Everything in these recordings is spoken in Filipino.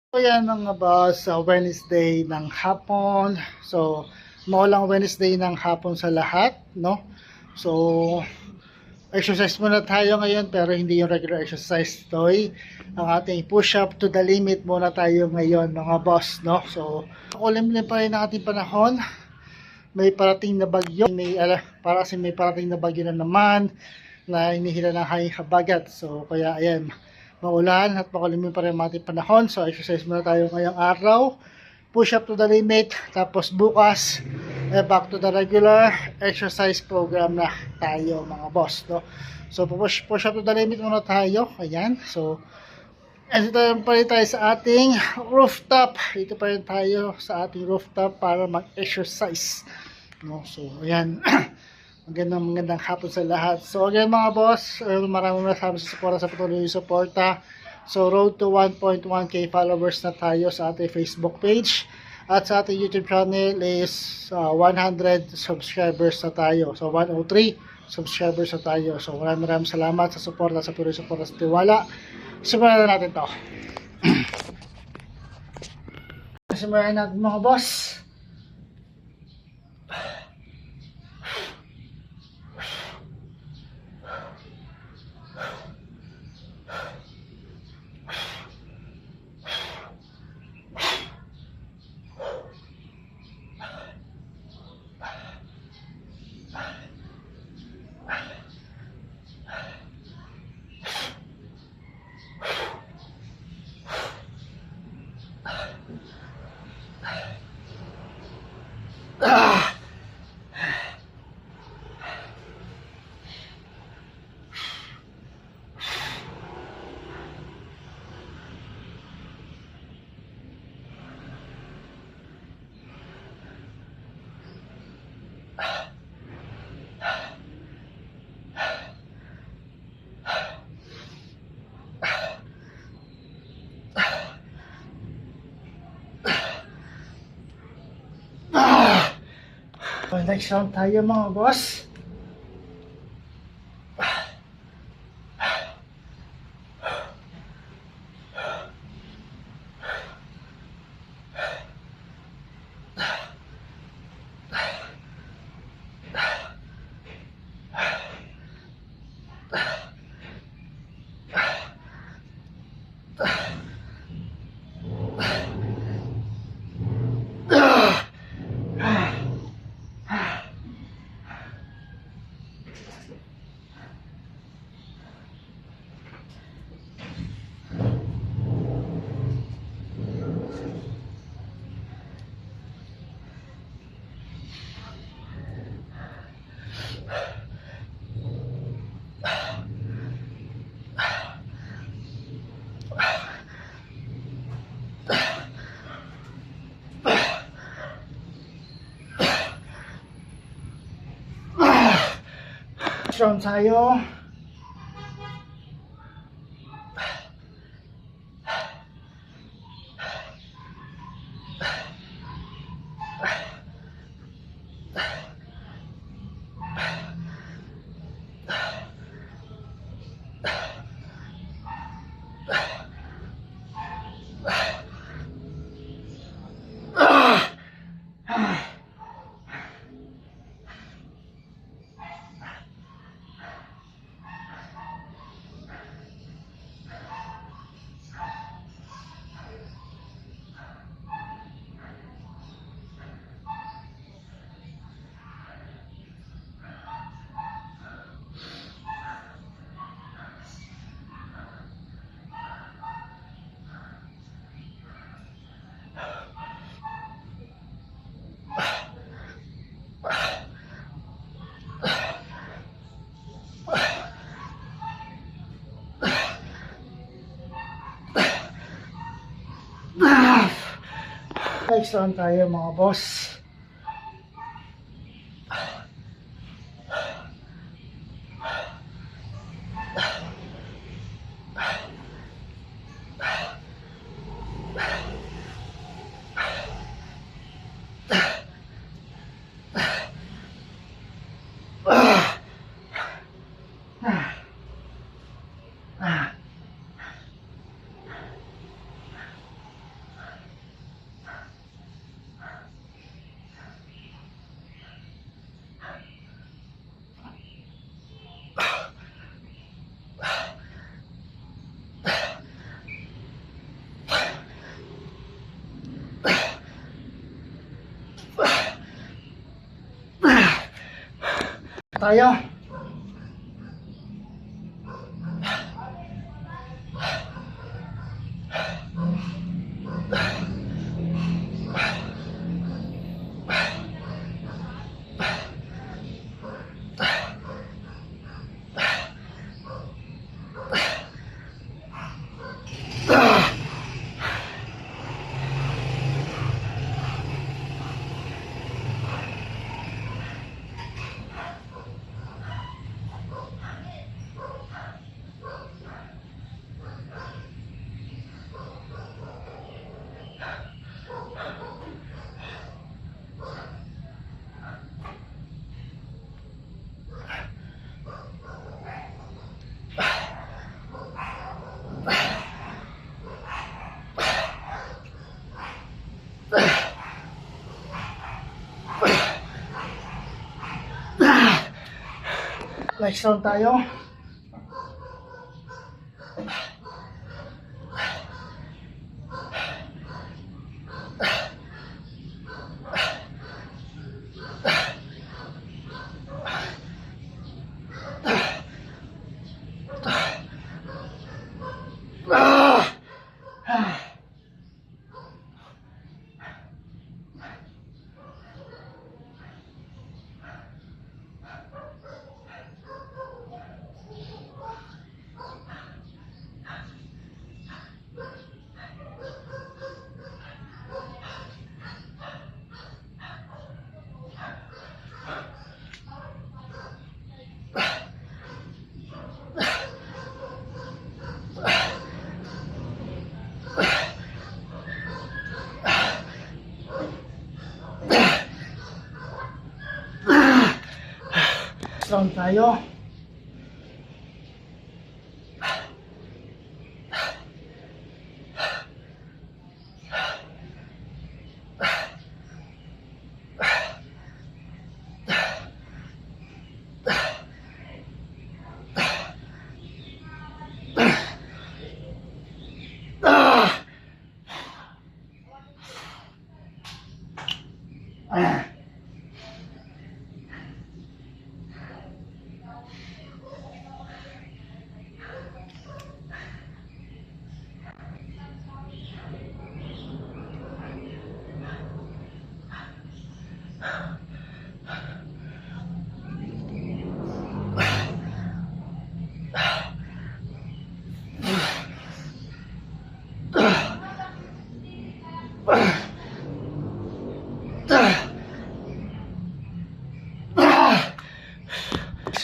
So yan mga boss, sa Wednesday ng hapon. So, maulang Wednesday ng hapon sa lahat, no? So, exercise muna tayo ngayon pero hindi yung regular exercise, toy. Ang ating push up to the limit muna tayo ngayon mga boss, no? So, kulimlim pa rin ang ating panahon. May parating na bagyo, para kasi may parating na bagyo na naman na hinihila ng hanging habagat. So, kaya ayan, maulan at makulimlim pa rin ang ating panahon. So, exercise muna tayo ngayong araw. Push up to the limit. Tapos bukas, back to the regular exercise program na tayo mga boss. No? So, push up to the limit muna tayo. Ayan. So, dito pa rin tayo sa ating rooftop. Dito pa rin tayo sa ating rooftop para mag-exercise. No? So, ayan. Magandang hapon sa lahat. So again mga boss, maraming sa suporta sa patuloy yung suporta. So road to 1.1k followers na tayo sa ating Facebook page. At sa ating YouTube channel is 100 subscribers na tayo. So 103 subscribers na tayo. So maraming salamat sa suporta, sa patuloy suporta sa tiwala. Simulan na natin to. Simulan natin mga boss. Next round tayo mga boss. Round tayo. Next round tayo mga boss. Tayo. Next round tayo. Round tayo.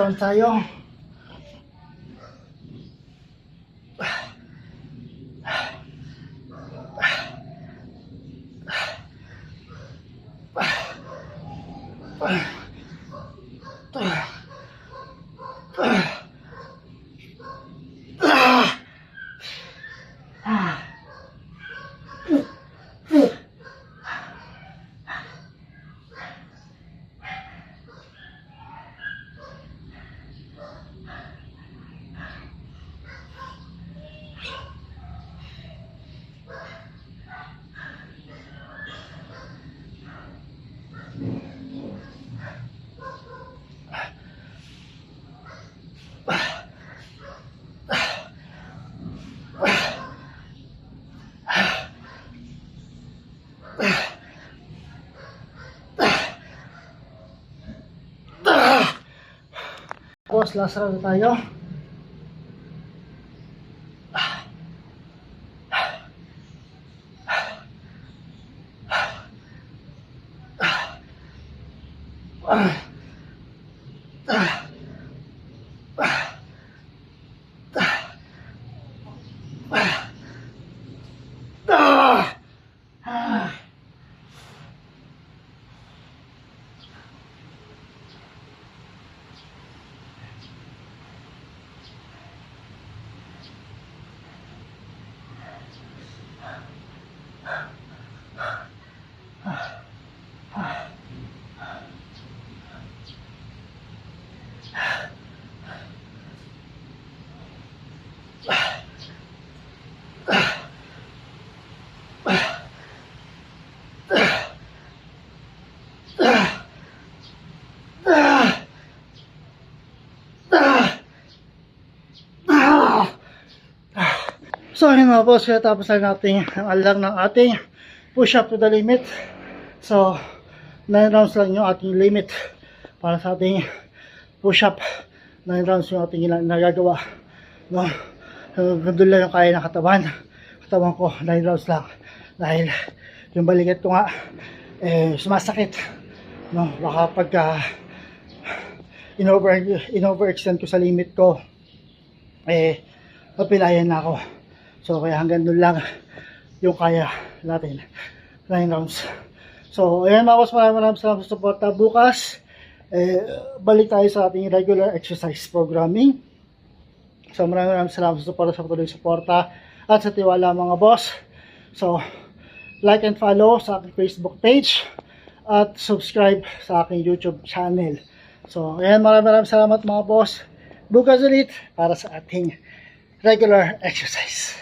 Round tayo. Tapos last round tayo. So ayun mga boss, tapos na natin ang alarm ng ating push up to the limit. So 9 rounds lang yung ating limit para sa ating push up. 9 rounds yung ating nagagawa, no? So gandun lang yung kaya ng katawan ko, 9 rounds lang, dahil yung balikat ko nga sumasakit, no? Baka pagka in-overextend ko sa limit ko, mapilayan na ako. So kaya hanggang doon lang yung kaya natin, 9 rounds. So ayan mga boss, maraming salamat sa suporta. Bukas balik tayo sa ating regular exercise programming. So maraming salamat sa suporta, sa patuloy suporta at sa tiwala mga boss. So like and follow sa aking Facebook page at subscribe sa aking YouTube channel. So ayan, maraming salamat mga boss. Bukas ulit para sa ating regular exercise.